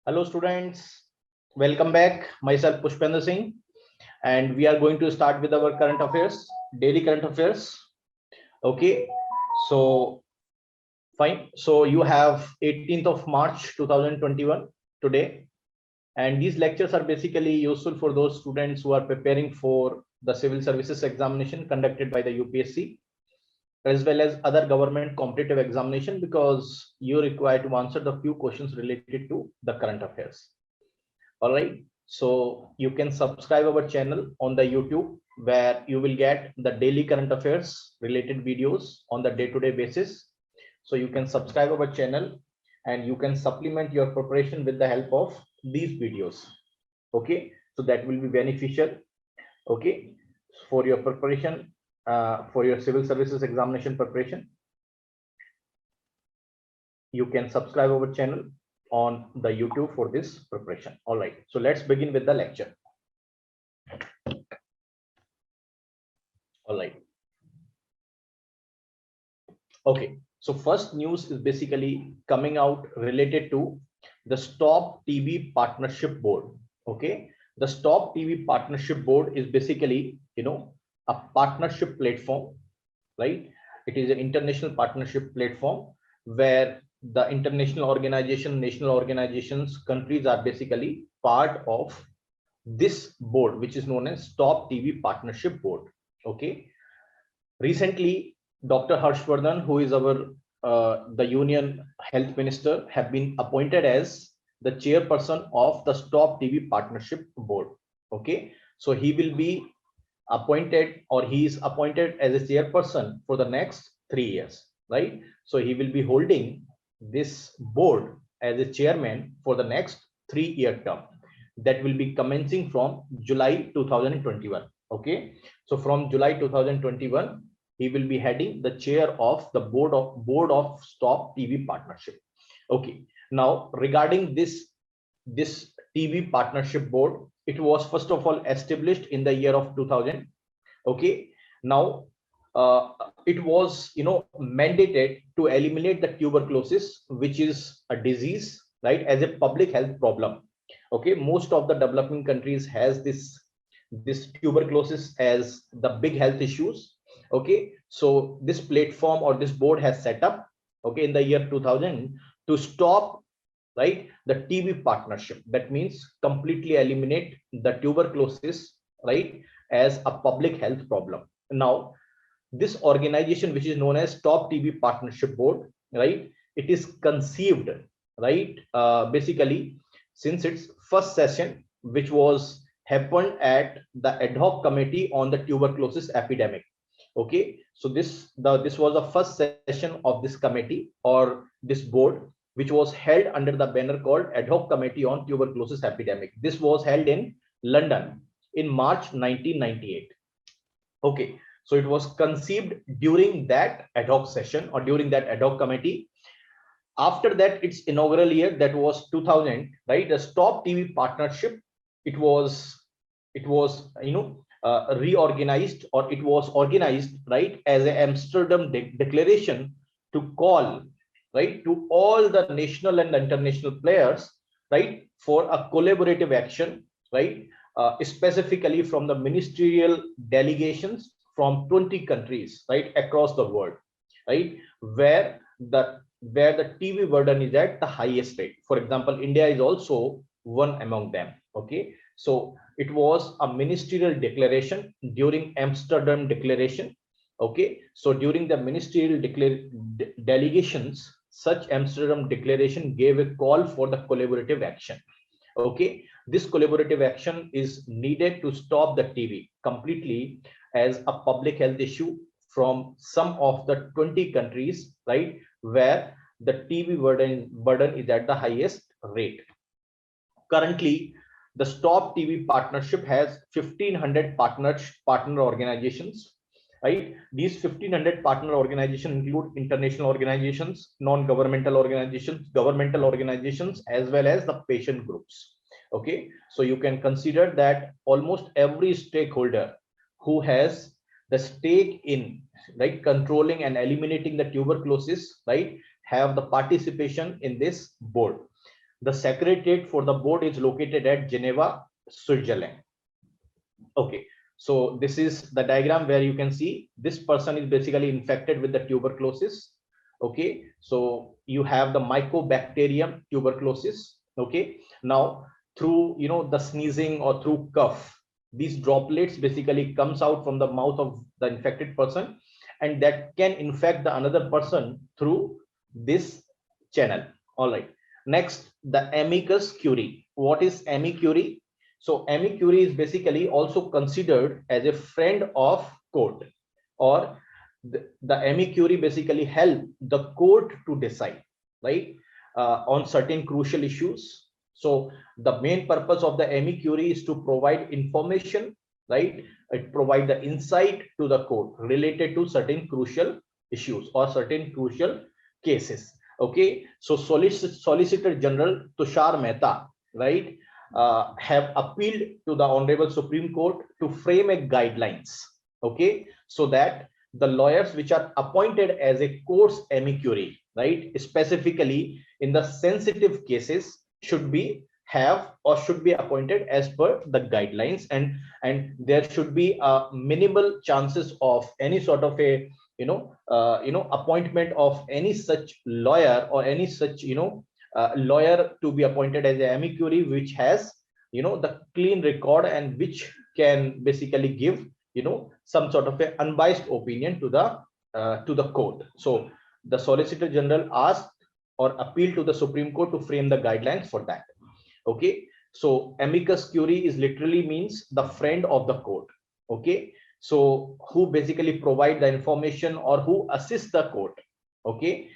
Hello students, welcome back. Myself Pushpender Singh, and we are going to start with our current affairs, daily current affairs. Okay, so fine. So you have 18th of March 2021 today, and these lectures are basically useful for those students who are preparing for the civil services examination conducted by the UPSC, as well as other government competitive examination, because you require to answer the few questions related to the current affairs. All right, so you can subscribe our channel on the YouTube, where you will get the daily current affairs related videos on the day-to-day basis. So you can subscribe our channel and you can supplement your preparation with the help of these videos. Okay, so that will be beneficial. Okay, for your preparation, for your civil services examination preparation, you can subscribe our channel on the YouTube for this preparation. All right, so let's begin with the lecture. All right. Okay, so first news is basically coming out related to the Stop TB Partnership Board. Okay, the Stop TB Partnership Board is basically, a partnership platform, right? It is an international partnership platform where the international organization, national organizations, countries are basically part of this board, which is known as Stop TB Partnership Board. Okay, recently Dr. Harshvardhan, who is our the Union Health Minister, have been appointed as the chairperson of the Stop TB Partnership Board. Okay, so he will be appointed, or he is appointed as a chairperson for the next 3 years, right? So he will be holding this board as a chairman for the next 3-year term, that will be commencing from July 2021. Okay, so from July 2021 he will be heading the chair of the board of Stop TB Partnership. Okay, now regarding this TB Partnership Board, it was first of all established in the year of 2000. Okay, now it was mandated to eliminate the tuberculosis, which is a disease, right, as a public health problem. Okay, most of the developing countries has this tuberculosis as the big health issues. Okay, so this platform or this board has set up, okay, in the year 2000, to stop, right, the TB partnership. That means completely eliminate the tuberculosis, right, as a public health problem. Now this organization, which is known as Stop TB Partnership Board, right, it is conceived, right, basically since its first session, which was happened at the ad hoc committee on the tuberculosis epidemic. Okay, so this was the first session of this committee or this board, which was held under the banner called Ad Hoc Committee on Tuberculosis Epidemic. This was held in London in March 1998. Okay, so it was conceived during that ad hoc session or during that ad hoc committee. After that, its inaugural year, that was 2000, right, the Stop TB Partnership, it was reorganized, or it was organized, right, as an Amsterdam declaration to call, right, to all the national and international players, right, for a collaborative action, right, specifically from the ministerial delegations from 20 countries, right, across the world, right, where the TB burden is at the highest rate. For example, India is also one among them. Okay, so it was a ministerial declaration during Amsterdam Declaration. Okay, so during the ministerial delegations, such Amsterdam Declaration gave a call for the collaborative action. Okay, this collaborative action is needed to stop the TB completely as a public health issue from some of the 20 countries, right, where the TB burden is at the highest rate. Currently, the Stop TB Partnership has 1,500 partner organizations, right? These 1,500 partner organizations include international organizations, non-governmental organizations, governmental organizations, as well as the patient groups. Okay, so you can consider that almost every stakeholder who has the stake in, right, controlling and eliminating the tuberculosis, right, have the participation in this board. The secretariat for the board is located at Geneva, Switzerland. Okay, so this is the diagram where you can see this person is basically infected with the tuberculosis. Okay, so you have the Mycobacterium tuberculosis. Okay, now through the sneezing or through cough, these droplets basically comes out from the mouth of the infected person, and that can infect the another person through this channel. All right, next, the amicus curiae. What is amicus curiae? So amicus curiae is basically also considered as a friend of court, or the amicus curiae basically help the court to decide, right, on certain crucial issues. So the main purpose of the amicus curiae is to provide information, right? It provide the insight to the court related to certain crucial issues or certain crucial cases. Okay, so Solicitor General Tushar Mehta, right, have appealed to the Honorable Supreme Court to frame a guidelines, okay, so that the lawyers which are appointed as a court's amicus curiae, right, specifically in the sensitive cases, should be appointed as per the guidelines, and there should be minimal chances of any sort of a appointment of any such lawyer or any such lawyer to be appointed as an amicus curiae which has the clean record and which can basically give some sort of an unbiased opinion to the court. So the Solicitor General asked or appealed to the Supreme Court to frame the guidelines for that. Okay, so amicus curiae is literally means the friend of the court. Okay, so who basically provide the information or who assist the court, okay,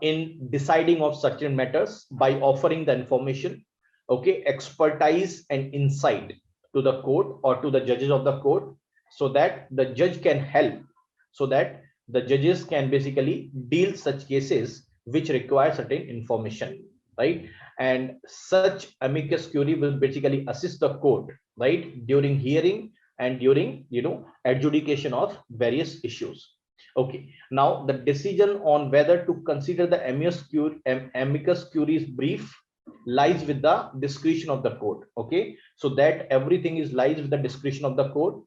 in deciding of certain matters by offering the information, okay, expertise and insight to the court or to the judges of the court, so that the judge can help, so that the judges can basically deal such cases which require certain information, right? And such amicus curiae will basically assist the court, right, during hearing and during adjudication of various issues. Okay, now the decision on whether to consider the amicus curiae brief lies with the discretion of the court. Okay, so that everything is lies with the discretion of the court.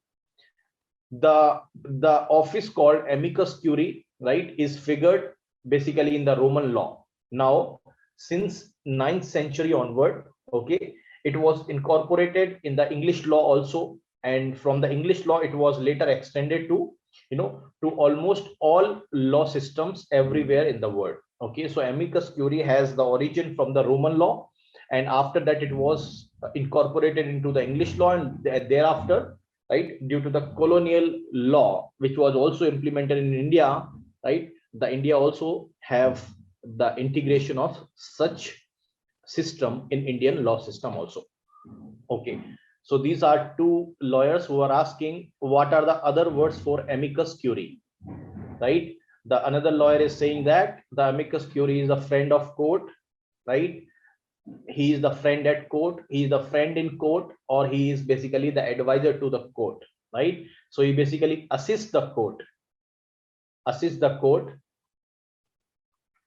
The office called amicus curiae, right, is figured basically in the Roman law. Now since 9th century onward, okay, it was incorporated in the English law also, and from the English law it was later extended to to almost all law systems everywhere in the world. Okay, so amicus curiae has the origin from the Roman law, and after that it was incorporated into the English law, and thereafter, right, due to the colonial law which was also implemented in India, right, the India also have the integration of such system in Indian law system also. Okay, so these are two lawyers who are asking what are the other words for amicus curiae, right? The another lawyer is saying that the amicus curiae is a friend of court, right? He is the friend at court, he is the friend in court, or he is basically the advisor to the court, right? So he basically assists the court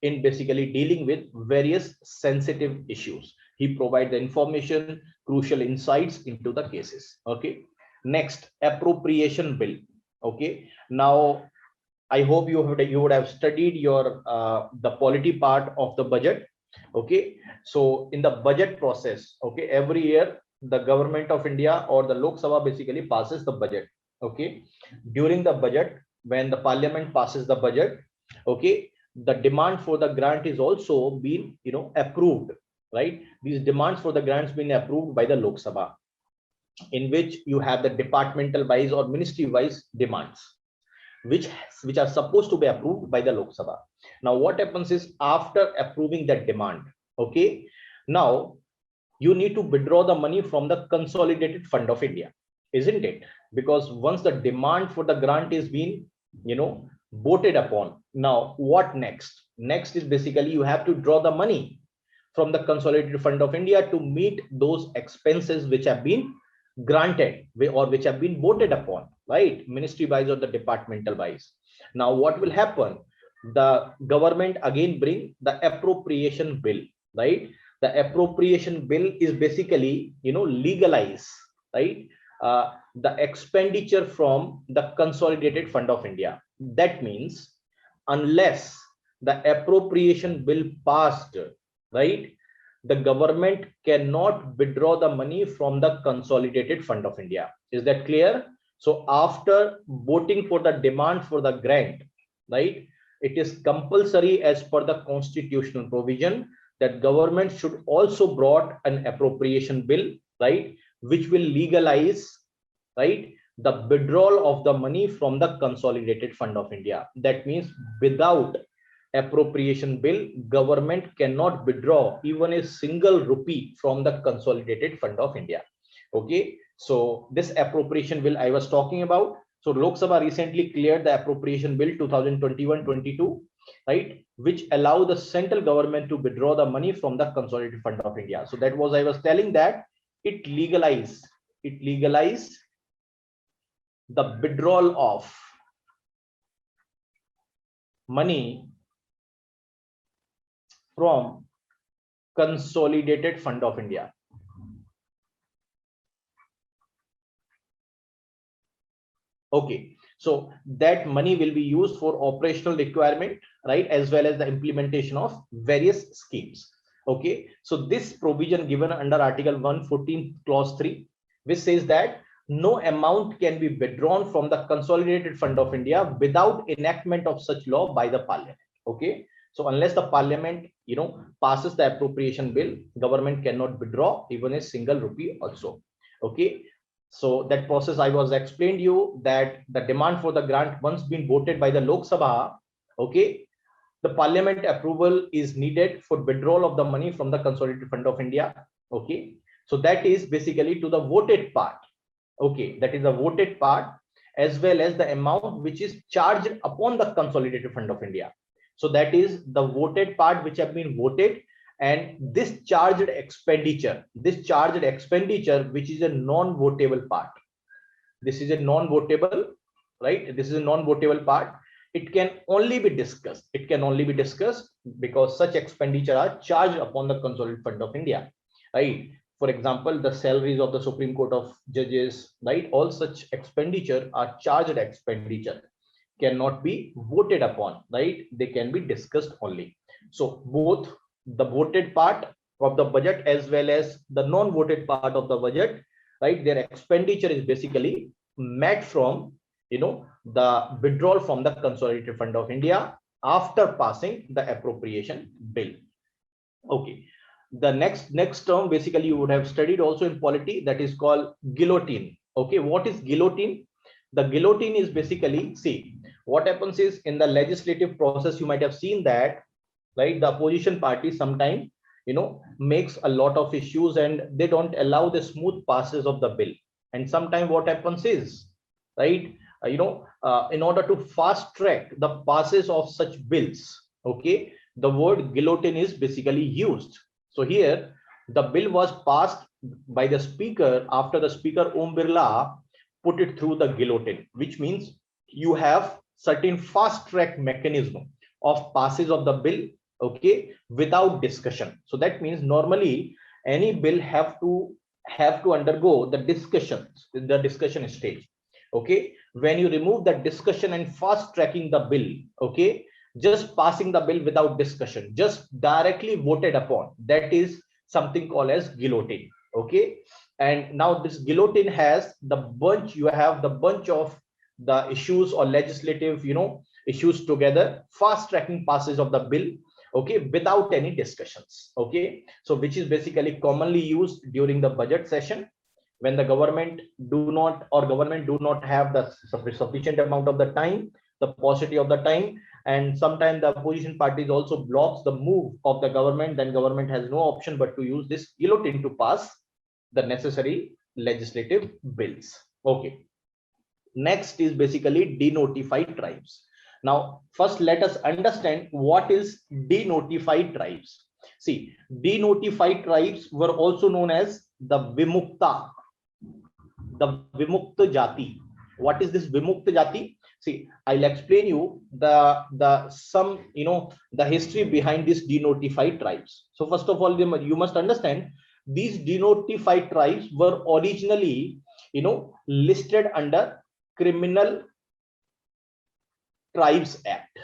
in basically dealing with various sensitive issues. He provides the information, crucial insights into the cases. Okay, next, appropriation bill. Okay, now I hope you would have studied your the polity part of the budget. Okay, so in the budget process, okay, every year the government of India or the Lok Sabha basically passes the budget. Okay, during the budget, when the parliament passes the budget, okay, the demand for the grant is also been approved, right? These demands for the grants been approved by the Lok Sabha, in which you have the departmental wise or ministry wise demands which are supposed to be approved by the Lok Sabha. Now what happens is, after approving that demand, okay, now you need to withdraw the money from the consolidated fund of India, isn't it? Because once the demand for the grant is being voted upon, now what next? Next is basically you have to draw the money from the consolidated fund of India to meet those expenses which have been granted or which have been voted upon, right, ministry wise or the departmental wise. Now what will happen? The government again bring the appropriation bill, right? the appropriation bill is basically, legalize, right, the expenditure from the consolidated fund of India. That means unless the appropriation bill passed, right, the government cannot withdraw the money from the consolidated fund of India. Is that clear? So after voting for the demand for the grant, right, it is compulsory as per the constitutional provision that government should also brought an appropriation bill, right, which will legalize, right, the withdrawal of the money from the consolidated fund of India. That means without appropriation bill, government cannot withdraw even a single rupee from the consolidated fund of India. Okay, so this appropriation bill I was talking about. So Lok Sabha recently cleared the appropriation bill 2021-22, right, which allow the central government to withdraw the money from the consolidated fund of India. So that was, I was telling that it legalized the withdrawal of money from consolidated fund of India. Okay, so that money will be used for operational requirement, right, as well as the implementation of various schemes. Okay, so this provision given under Article 114 Clause 3, which says that no amount can be withdrawn from the consolidated fund of India without enactment of such law by the parliament. Okay, so unless the parliament, passes the appropriation bill, government cannot withdraw even a single rupee also. Okay, so that process I was explained you that the demand for the grant once been voted by the Lok Sabha, okay, the parliament approval is needed for withdrawal of the money from the consolidated fund of India. Okay, so that is basically to the voted part. Okay, that is the voted part, as well as the amount which is charged upon the consolidated fund of India. So that is the voted part which have been voted, and this charged expenditure, which is a non-votable part. This is a non-votable, right? This is a non-votable part. It can only be discussed. Because such expenditure are charged upon the consolidated fund of India, right? For example, the salaries of the Supreme Court of judges, right? All such expenditure are charged expenditure, cannot be voted upon, right? They can be discussed only. So both the voted part of the budget as well as the non-voted part of the budget, right, their expenditure is basically met from, the withdrawal from the consolidated fund of India after passing the appropriation bill. Okay, the next term basically you would have studied also in polity, that is called guillotine. Okay, what is guillotine? The guillotine is basically, see, what happens is in the legislative process, you might have seen that, right, the opposition party sometimes, makes a lot of issues and they don't allow the smooth passes of the bill. And sometimes what happens is, right, in order to fast track the passes of such bills, okay, the word guillotine is basically used. So here the bill was passed by the speaker after the speaker Om Birla put it through the guillotine, which means you have certain fast track mechanism of passes of the bill, okay, without discussion. So that means normally any bill have to undergo the discussion stage. Okay, when you remove that discussion and fast tracking the bill, okay, just passing the bill without discussion, just directly voted upon, that is something called as guillotine. Okay, and now this guillotine has the bunch, you have the bunch of the issues or legislative, issues together, fast tracking passes of the bill, okay, without any discussions. Okay, so which is basically commonly used during the budget session when the government do not have the sufficient amount of the time, the paucity of the time, and sometimes the opposition parties also blocks the move of the government. Then government has no option but to use this guillotine to pass the necessary legislative bills. Okay, next is basically denotified tribes. Now first let us understand what is denotified tribes. See, denotified tribes were also known as the Vimukta Jati. What is this Vimukta Jati? See, I'll explain you the some, the history behind these denotified tribes. So first of all, you must understand these denotified tribes were originally, listed under Criminal Tribes Act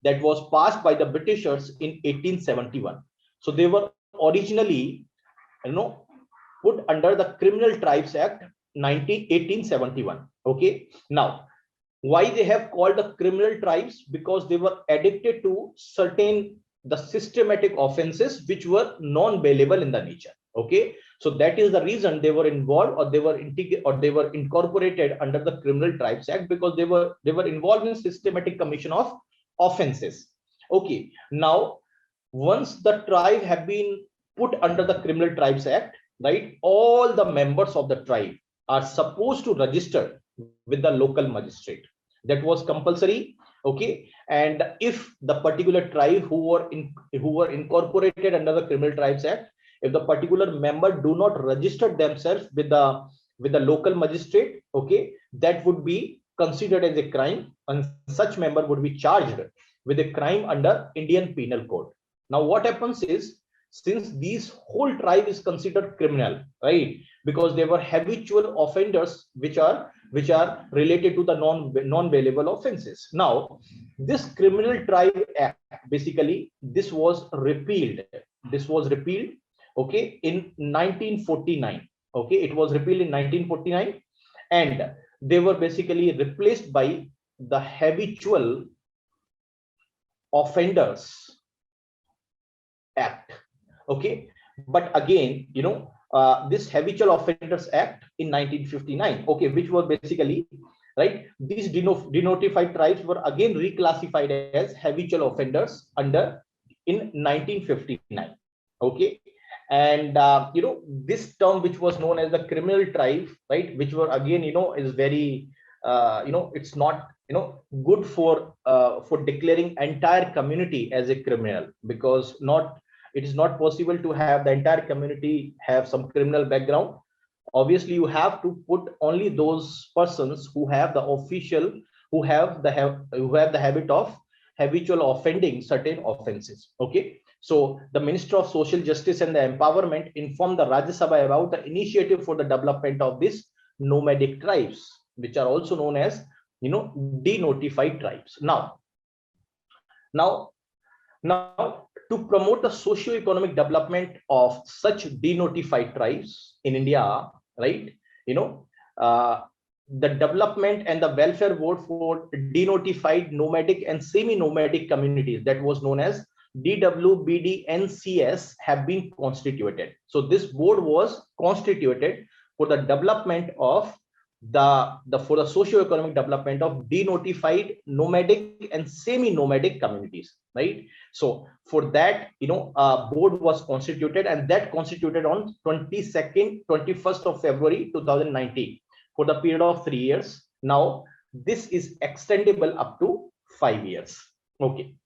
that was passed by the Britishers in 1871. So they were originally, put under the Criminal Tribes Act 1871. Okay. Now, why they have called the criminal tribes? Because they were addicted to certain the systematic offenses which were non-bailable in the nature. Okay. So that is the reason they were involved, or they were incorporated under the Criminal Tribes Act, because they were involved in systematic commission of offenses. Okay. Now, once the tribe have been put under the Criminal Tribes Act, right, all the members of the tribe are supposed to register with the local magistrate. That was compulsory. Okay. And if the particular tribe who were incorporated under the Criminal Tribes Act, if the particular member do not register themselves with the local magistrate, okay, that would be considered as a crime, and such member would be charged with a crime under Indian Penal Code. Now what happens is, since these whole tribe is considered criminal, right, because they were habitual offenders which are related to the non-bailable offenses. Now this Criminal Tribe Act, basically this was repealed. Okay, in 1949. Okay, it was repealed in 1949, and they were basically replaced by the Habitual Offenders Act. Okay, but again, this Habitual Offenders Act in 1959, okay, which were basically, right, these denotified tribes were again reclassified as habitual offenders in 1959. Okay. And this term, which was known as the criminal tribe, right, which were again, is very it's not good for declaring entire community as a criminal, because it is not possible to have the entire community have some criminal background. Obviously you have to put only those persons who have who have the habit of habitual offending certain offenses. Okay. So the Minister of Social Justice and the Empowerment informed the Rajya Sabha about the initiative for the development of these nomadic tribes, which are also known as denotified tribes. Now to promote the socio-economic development of such denotified tribes in India, right, the Development and the Welfare Board for Denotified Nomadic and Semi-Nomadic Communities, that was known as DWBDNCS, have been constituted. So this board was constituted for the development of for the socio-economic development of denotified nomadic and semi-nomadic communities, right? So for that, a board was constituted, and that constituted on 21st of February 2019 for the period of 3 years. Now this is extendable up to 5 years. Okay.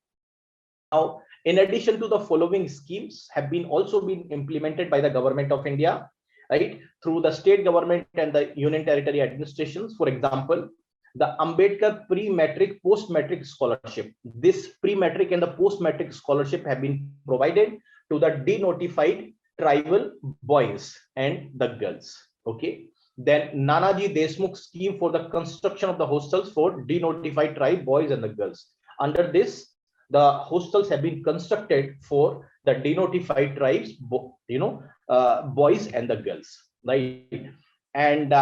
Now, in addition to the following schemes have also been implemented by the Government of India, right, through the state government and the union territory administrations. For example, the Ambedkar pre-matric post-matric scholarship. This pre-matric and the post-matric scholarship have been provided to the denotified tribal boys and the girls. Okay. Then Nanaji Deshmukh scheme for the construction of the hostels for denotified tribe boys and the girls. Under this, the hostels have been constructed for the denotified tribes, boys and the girls, right? And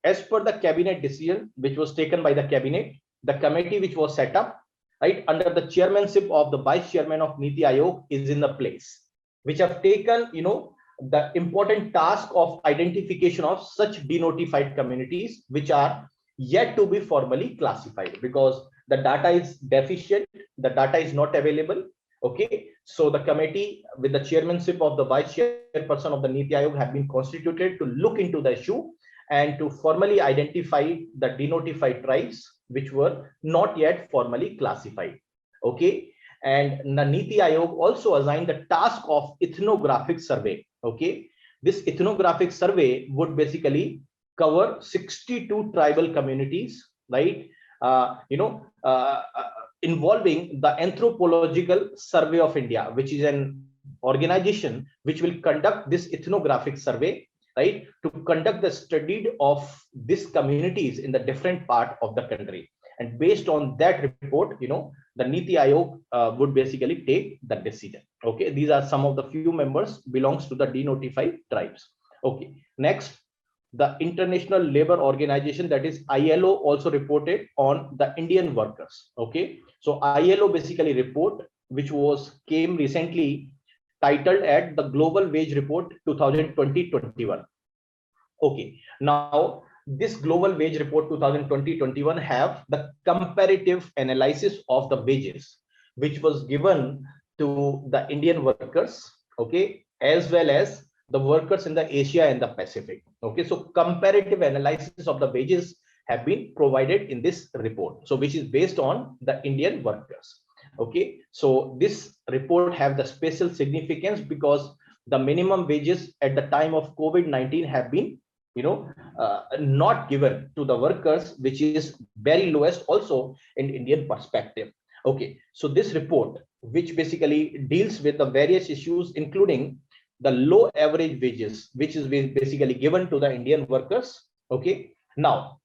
as per the cabinet decision which was taken by the cabinet, the committee which was set up, right, under the chairmanship of the vice chairman of Niti Aayog is in the place, which have taken the important task of identification of such denotified communities which are yet to be formally classified, because the data is deficient, the data is not available. Okay, so the committee with the chairmanship of the vice chairperson of the Niti Aayog have been constituted to look into the issue and to formally identify the denotified tribes which were not yet formally classified. Okay, and the Niti Aayog also assigned the task of ethnographic survey. Okay, this ethnographic survey would basically cover 62 tribal communities right? Involving the Anthropological Survey of India, which is an organization which will conduct this ethnographic survey, right, to conduct the study of these communities in the different part of the country. And based on that report, the Niti Aayog would basically take the decision. Okay, these are some of the few members belongs to the denotified tribes. Okay, next, the International Labour Organization, that is ILO, also reported on the Indian workers. Okay, so ILO basically report, which came recently, titled at the Global Wage Report 2020-21. Okay, now this Global Wage Report 2020-21 have the comparative analysis of the wages, which was given to the Indian workers, okay, as well as the workers in the Asia and the Pacific. Okay, so comparative analysis of the wages have been provided in this report, so which is based on the Indian workers. Okay, so this report have the special significance because the minimum wages at the time of COVID-19 have been not given to the workers, which is very lowest also in Indian perspective. Okay, so this report, which basically deals with the various issues, including the low average wages, which is basically given to the Indian workers. Okay, now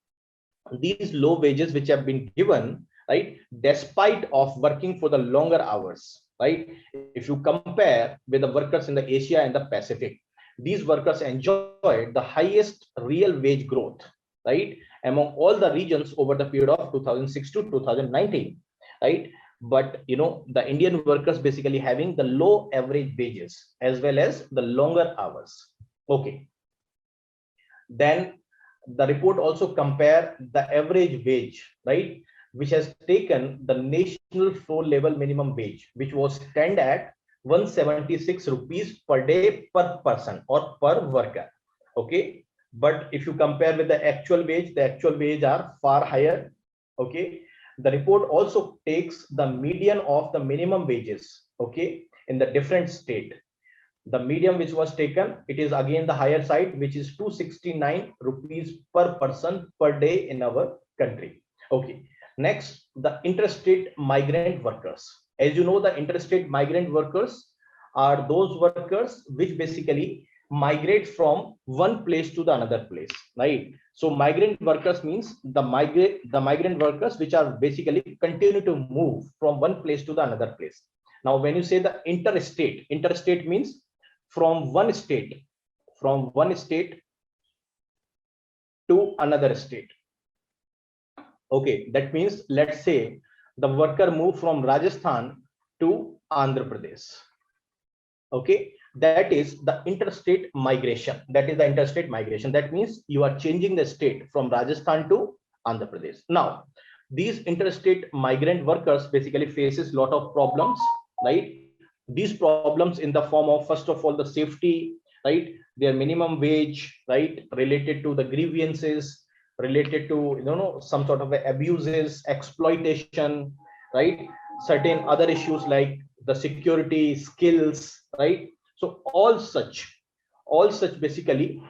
these low wages which have been given, right, despite of working for the longer hours, right, if you compare with the workers in the Asia and the Pacific, these workers enjoyed the highest real wage growth, right, among all the regions over the period of 2006 to 2019, right? But the Indian workers basically having the low average wages as well as the longer hours. Okay, then the report also compare the average wage, right, which has taken the national floor level minimum wage, which was stand at 176 rupees per day per person or per worker. Okay, but if you compare with the actual wage, the actual wage are far higher. Okay, the report also takes the median of the minimum wages, okay, in the different state. The medium which was taken, it is again the higher side, which is 269 rupees per person per day in our country. Okay, next, the interstate migrant workers. As you know, the interstate migrant workers are those workers which basically migrate from one place to the another place, right? So migrant workers means the migrant workers which are basically continue to move from one place to the another place. Now when you say the interstate means from one state to another state. Okay, that means let's say the worker moved from Rajasthan to Andhra Pradesh. Okay, that is the interstate migration. That means you are changing the state from Rajasthan to Andhra Pradesh. Now these interstate migrant workers basically faces lot of problems, right? These problems in the form of, first of all, the safety, right, their minimum wage, right, related to the grievances, related to some sort of abuses, exploitation, right, certain other issues like the security, skills, right? So all such basically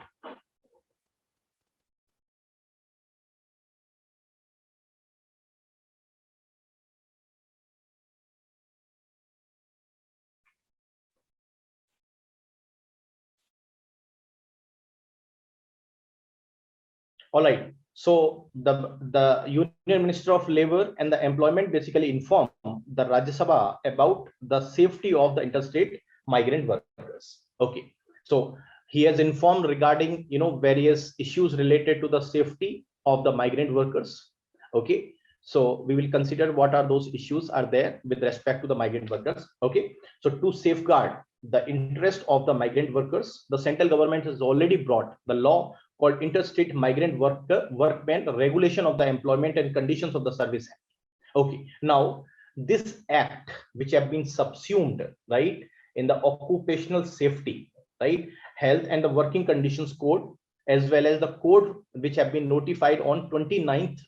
all right. So the Union Minister of Labor and the Employment basically informed the Rajya Sabha about the safety of the interstate migrant workers. Okay, so he has informed regarding various issues related to the safety of the migrant workers. Okay, so we will consider what are those issues are there with respect to the migrant workers. Okay, so to safeguard the interest of the migrant workers, the central government has already brought the law called Interstate Migrant Workmen Regulation of the Employment and Conditions of the Service Act. Okay, now this act, which have been subsumed, right, in the Occupational Safety, right, Health and the Working Conditions Code, as well as the code which have been notified on 29th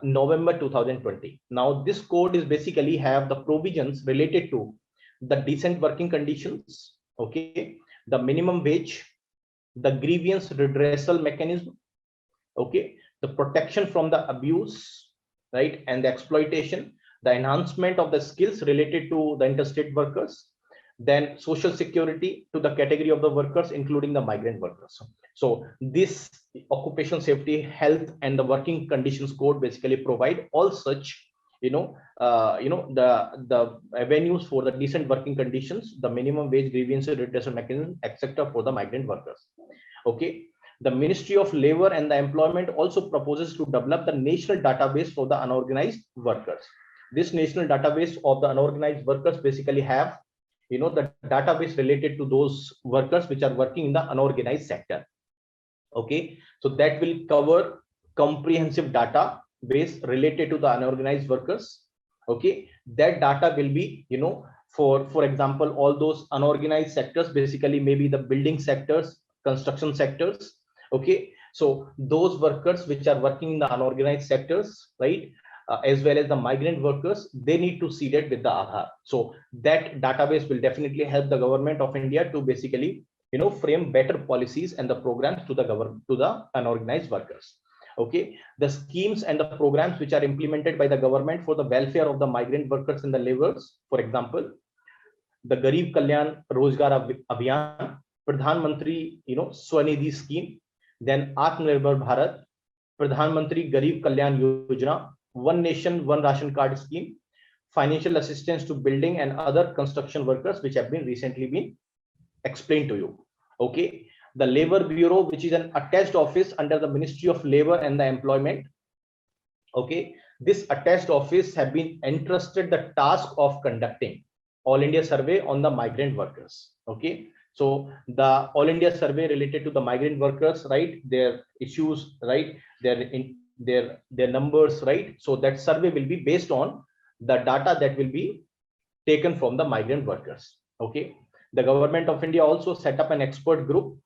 November 2020. Now this code is basically have the provisions related to the decent working conditions, okay, the minimum wage, the grievance redressal mechanism, okay, the protection from the abuse, right, and the exploitation, the enhancement of the skills related to the interstate workers, then social security to the category of the workers, including the migrant workers. So this occupational safety, health, and the working conditions code basically provide all such, the avenues for the decent working conditions, the minimum wage grievance redressal mechanism, etc., for the migrant workers. Okay. The Ministry of Labor and the Employment also proposes to develop the national database for the unorganized workers. This national database of the unorganized workers basically have, the database related to those workers which are working in the unorganized sector. Okay, so that will cover comprehensive database related to the unorganized workers. Okay, that data will be, for example, all those unorganized sectors, basically maybe the building sectors, construction sectors. Okay, so those workers which are working in the unorganized sectors, right, as well as the migrant workers, they need to see that with the Aadhaar. So that database will definitely help the government of India to basically, frame better policies and the programs to the unorganized workers. Okay, the schemes and the programs which are implemented by the government for the welfare of the migrant workers and the laborers, for example, the Garib Kalyan Rozgar Abhiyan, Pradhan Mantri, Swanidhi scheme, then Atmanirbhar Bharat, Pradhan Mantri Garib Kalyan Yojana, One Nation One Ration Card scheme, financial assistance to building and other construction workers, which have been recently been explained to you. Okay, the Labor Bureau, which is an attached office under the Ministry of Labor and the Employment. Okay, this attached office have been entrusted the task of conducting All India survey on the migrant workers. Okay, so the All India survey related to the migrant workers, right, their issues, right, their numbers, right. So that survey will be based on the data that will be taken from the migrant workers. Okay, the government of India also set up an expert group,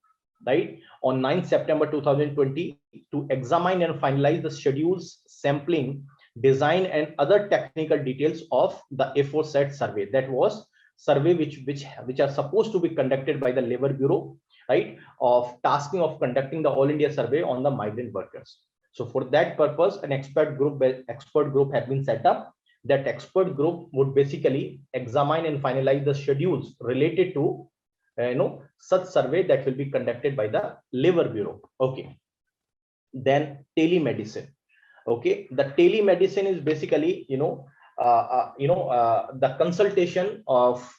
right, on 9th September 2020 to examine and finalize the schedules, sampling, design, and other technical details of the aforesaid survey. That was survey which are supposed to be conducted by the Labor Bureau, right, of tasking of conducting the All India survey on the migrant workers. So for that purpose, an expert group has been set up. That expert group would basically examine and finalize the schedules related to such survey that will be conducted by the Labor Bureau. Okay, then telemedicine. Okay, the telemedicine is basically the consultation of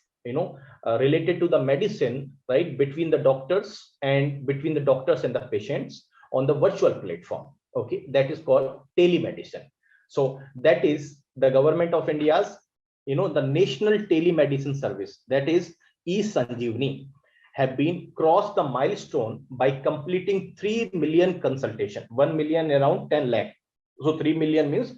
related to the medicine, right, between the doctors and the patients on the virtual platform. Okay, that is called telemedicine. So that is the government of India's the national telemedicine service, that is eSanjeevani, have been crossed the milestone by completing 3 million consultation. 1 million around 10 lakh, so 3 million means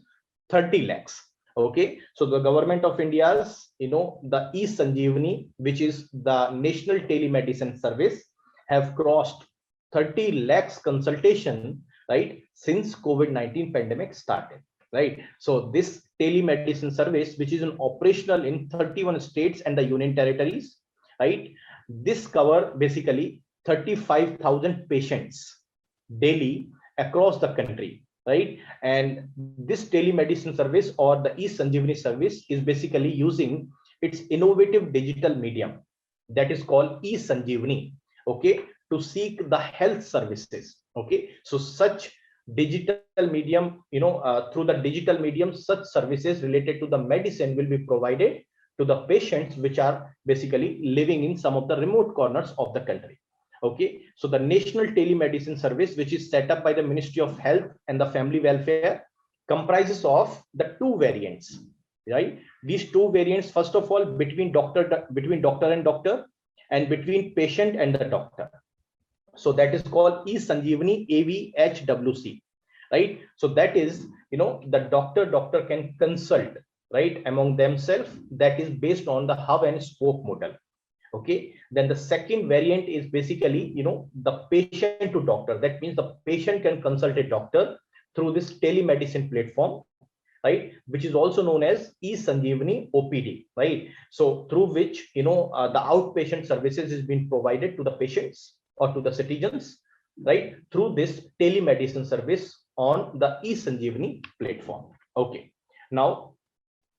30 lakhs. Okay, so the government of India's the eSanjeevani, which is the national telemedicine service, have crossed 30 lakhs consultation, right, since COVID-19 pandemic started, right. So this telemedicine service, which is operational in 31 states and the union territories, right, this cover basically 35,000 patients daily across the country, right. And this telemedicine service or the eSanjeevani service is basically using its innovative digital medium, that is called eSanjeevani, okay, to seek the health services. Okay, so such digital medium, through the digital medium, such services related to the medicine will be provided to the patients which are basically living in some of the remote corners of the country. Okay, so the national telemedicine service, which is set up by the Ministry of Health and the Family Welfare, comprises of the two variants, right. These two variants, first of all, between doctor and doctor, and between patient and the doctor. So that is called eSanjeevani AVHWC, right. So that is, the doctor can consult, right, among themselves. That is based on the hub and spoke model. Okay, then the second variant is basically, the patient to doctor. That means the patient can consult a doctor through this telemedicine platform, right, which is also known as eSanjeevani OPD, right. So through which, the outpatient services is being provided to the patients or to the citizens, right, through this telemedicine service on the eSanjeevani platform. Okay. Now,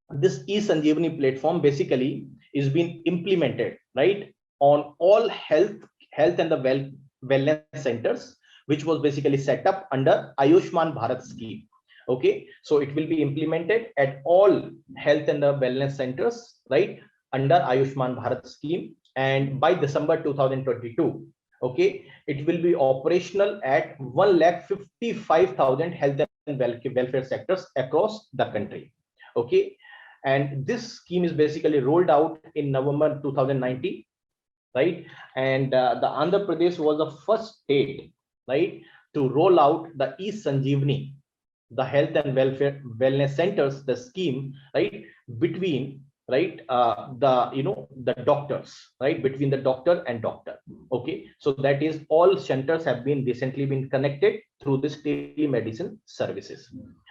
this eSanjeevani platform basically is being implemented, right, on all health and the wellness centers, which was basically set up under Ayushman Bharat scheme. Okay, so it will be implemented at all health and the wellness centers, right, under Ayushman Bharat scheme, and by December 2022, okay, it will be operational at 1,55,000 health and welfare sectors across the country. Okay, and this scheme is basically rolled out in November 2019, right? And the Andhra Pradesh was the first state, right, to roll out the eSanjeevani, the health and welfare wellness centers, the scheme, right, between, right, the doctors, right, between the doctor and doctor. Okay, so that is all centers have been recently been connected through this telemedicine services.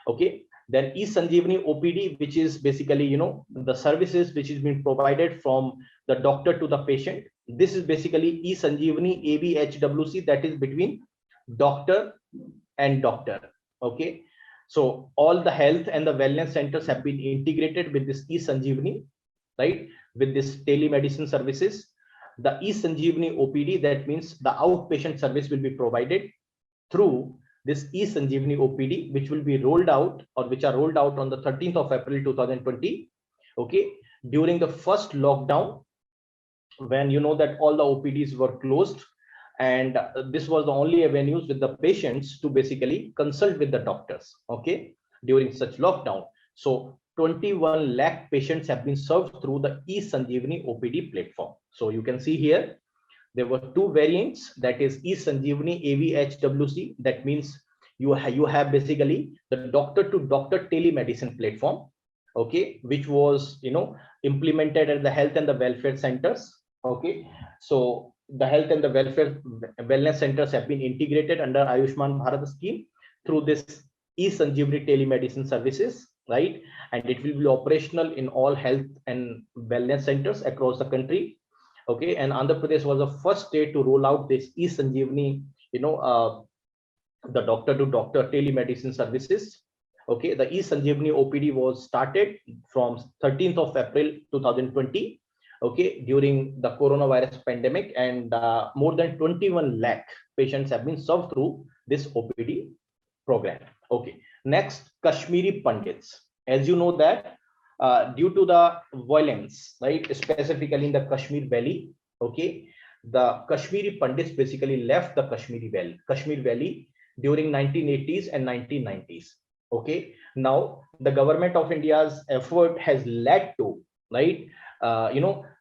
Okay, then eSanjeevani OPD, which is basically, the services which is being provided from the doctor to the patient. This is basically eSanjeevani ABHWC, that is between doctor and doctor. Okay, so all the health and the wellness centers have been integrated with this eSanjeevani, right, with this telemedicine services. The eSanjeevani OPD, that means the outpatient service, will be provided through this eSanjeevani OPD, which will be rolled out, or which are rolled out on the 13th of April 2020. Okay, during the first lockdown, when that all the OPDs were closed, and this was the only avenues with the patients to basically consult with the doctors. Okay, during such lockdown, so 21 lakh patients have been served through the eSanjeevani OPD platform. So you can see here there were two variants, that is eSanjeevani AVHWC, that means you have basically the doctor to doctor telemedicine platform, okay, which was implemented at the health and the welfare centers. Okay, so the health and the welfare wellness centers have been integrated under Ayushman Bharat scheme through this eSanjeevani telemedicine services, right, and it will be operational in all health and wellness centers across the country. Okay, and Andhra Pradesh was the first state to roll out this eSanjeevani, the doctor to doctor telemedicine services. Okay, the eSanjeevani OPD was started from 13th of April 2020. Okay, during the coronavirus pandemic, and more than 21 lakh patients have been served through this OPD program. Okay, next, Kashmiri Pandits. As you know that due to the violence, right, specifically in the Kashmir Valley, okay, the Kashmiri Pandits basically left the Kashmir Valley during 1980s and 1990s. Okay, now the government of India's effort has led to, right,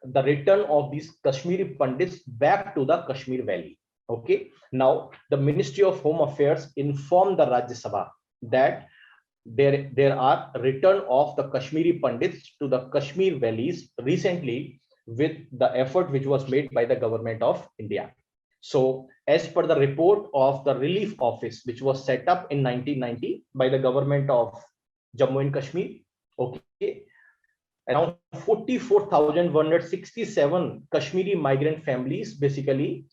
the return of these Kashmiri Pandits back to the Kashmir Valley. Okay, now the Ministry of Home Affairs informed the Rajya Sabha that there are return of the Kashmiri Pandits to the Kashmir valleys recently, with the effort which was made by the government of India. So as per the report of the relief office, which was set up in 1990 by the government of Jammu and Kashmir, okay, around 44,167 Kashmiri migrant families basically,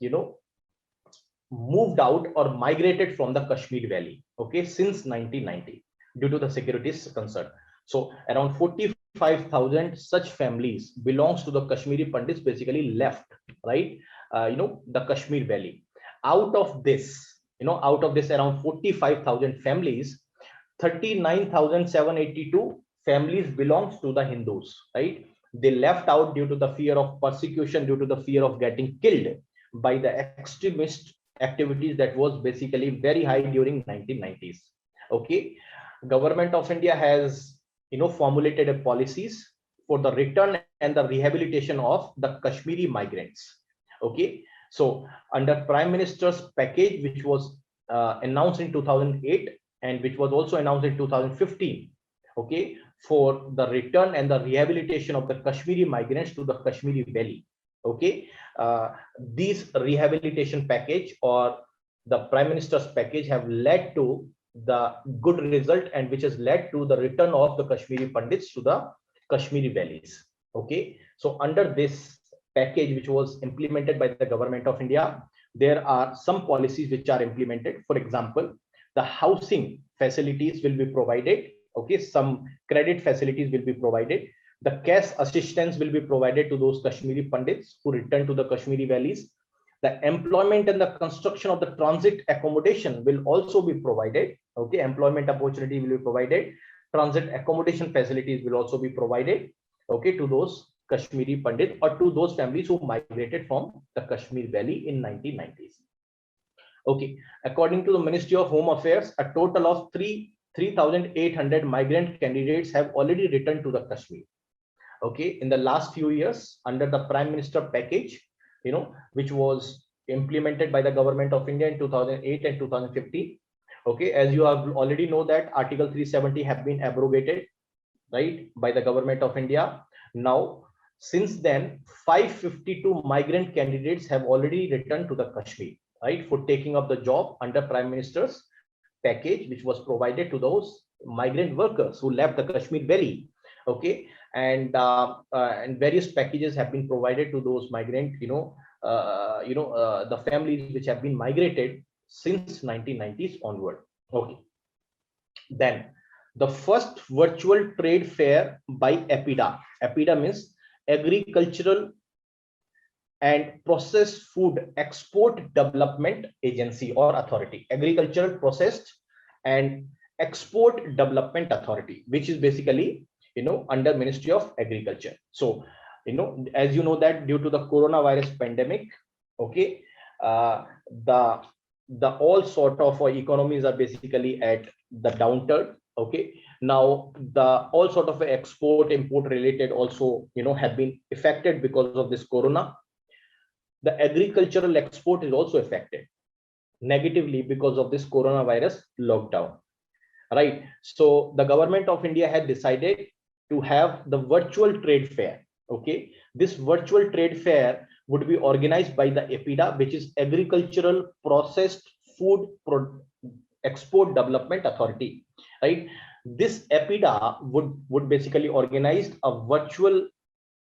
moved out or migrated from the Kashmir Valley, okay, since 1990 due to the security concern. So around 45,000 such families belongs to the Kashmiri Pandits basically left, right, the Kashmir Valley. Out of this around 45,000 families, 39,782 families belongs to the Hindus, right? They left out due to the fear of persecution, due to the fear of getting killed by the extremist activities that was basically very high during 1990s. Okay, government of India has formulated a policies for the return and the rehabilitation of the Kashmiri migrants. Okay, so under Prime Minister's package, which was announced in 2008 and which was also announced in 2015, okay, for the return and the rehabilitation of the Kashmiri migrants to the Kashmiri Valley. Okay, these rehabilitation package or the Prime Minister's package have led to the good result, and which has led to the return of the Kashmiri Pandits to the Kashmiri valleys. Okay, so under this package which was implemented by the government of India, there are some policies which are implemented. For example, the housing facilities will be provided. Okay, some credit facilities will be provided. The cash assistance will be provided to those Kashmiri Pandits who return to the Kashmiri valleys. The employment and the construction of the transit accommodation will also be provided. Okay, employment opportunity will be provided. Transit accommodation facilities will also be provided. Okay, to those Kashmiri Pandit or to those families who migrated from the Kashmir Valley in 1990s. Okay, according to the Ministry of Home Affairs, a total of 3,800 migrant candidates have already returned to the Kashmir. Okay, in the last few years under the Prime Minister package, which was implemented by the government of India in 2008 and 2015. Okay, as you have already know that Article 370 have been abrogated, right, by the government of India. Now, since then, 552 migrant candidates have already returned to the Kashmir, right, for taking up the job under Prime Minister's package, which was provided to those migrant workers who left the Kashmir Valley. Okay, and various packages have been provided to those migrant, the families which have been migrated since 1990s onward. Okay, then the first virtual trade fair by APIDA. APIDA means Agricultural and Processed Food Export Development Agency or Authority. Agricultural Processed and Export Development Authority, which is basically under Ministry of Agriculture. So as you know that due to the coronavirus pandemic, okay, the all sort of economies are basically at the downturn. Okay, now the all sort of export import related also have been affected because of this corona. The agricultural export is also affected negatively because of this coronavirus lockdown, right? So the government of India had decided to have the virtual trade fair. Okay, this virtual trade fair would be organized by the APIDA, which is Agricultural Processed Food Export Development Authority, right? This APIDA would basically organize a virtual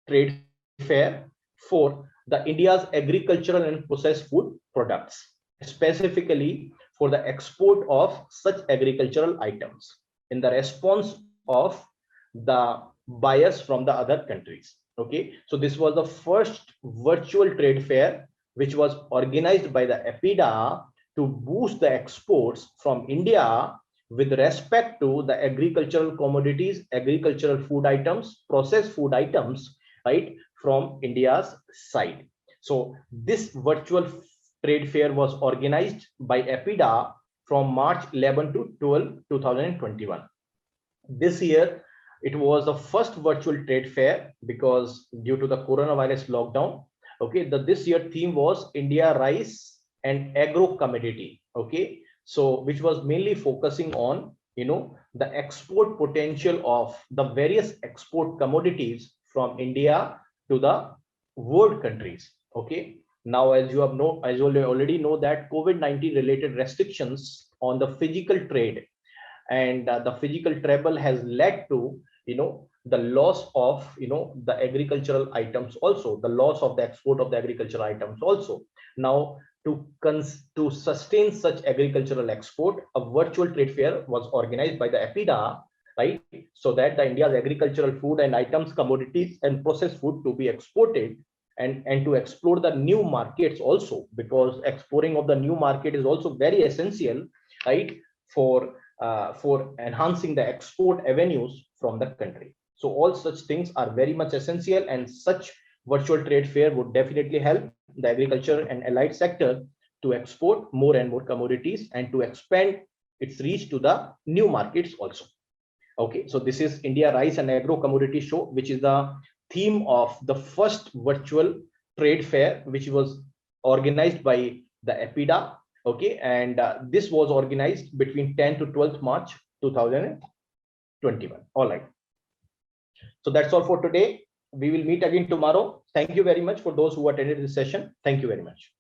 trade fair for the India's agricultural and processed food products, specifically for the export of such agricultural items in the response of the buyers from the other countries. Okay, so this was the first virtual trade fair which was organized by the APIDA to boost the exports from India with respect to the agricultural commodities, agricultural food items, processed food items, right, from India's side. So this virtual trade fair was organized by APIDA from March 11 to 12, 2021. This year, it was the first virtual trade fair because due to the coronavirus lockdown. Okay, this year theme was India rice and agro commodity. Okay, so which was mainly focusing on the export potential of the various export commodities from India to the world countries. Okay, now as you already know that COVID-19 related restrictions on the physical trade and the physical travel has led to the loss of the agricultural items, also the loss of the export of the agricultural items also. Now to sustain such agricultural export, a virtual trade fair was organized by the APIDA, right, so that the India's agricultural food and items, commodities and processed food to be exported and to explore the new markets also, because exploring of the new market is also very essential, right, for enhancing the export avenues from the country. So all such things are very much essential, and such virtual trade fair would definitely help the agriculture and allied sector to export more and more commodities and to expand its reach to the new markets also. Okay, so this is India Rice and Agro Commodity Show, which is the theme of the first virtual trade fair, which was organized by the APIDA. Okay, and this was organized between 10 to 12th March 2021. All right, so that's all for today. We will meet again tomorrow. Thank you very much for those who attended this session. Thank you very much.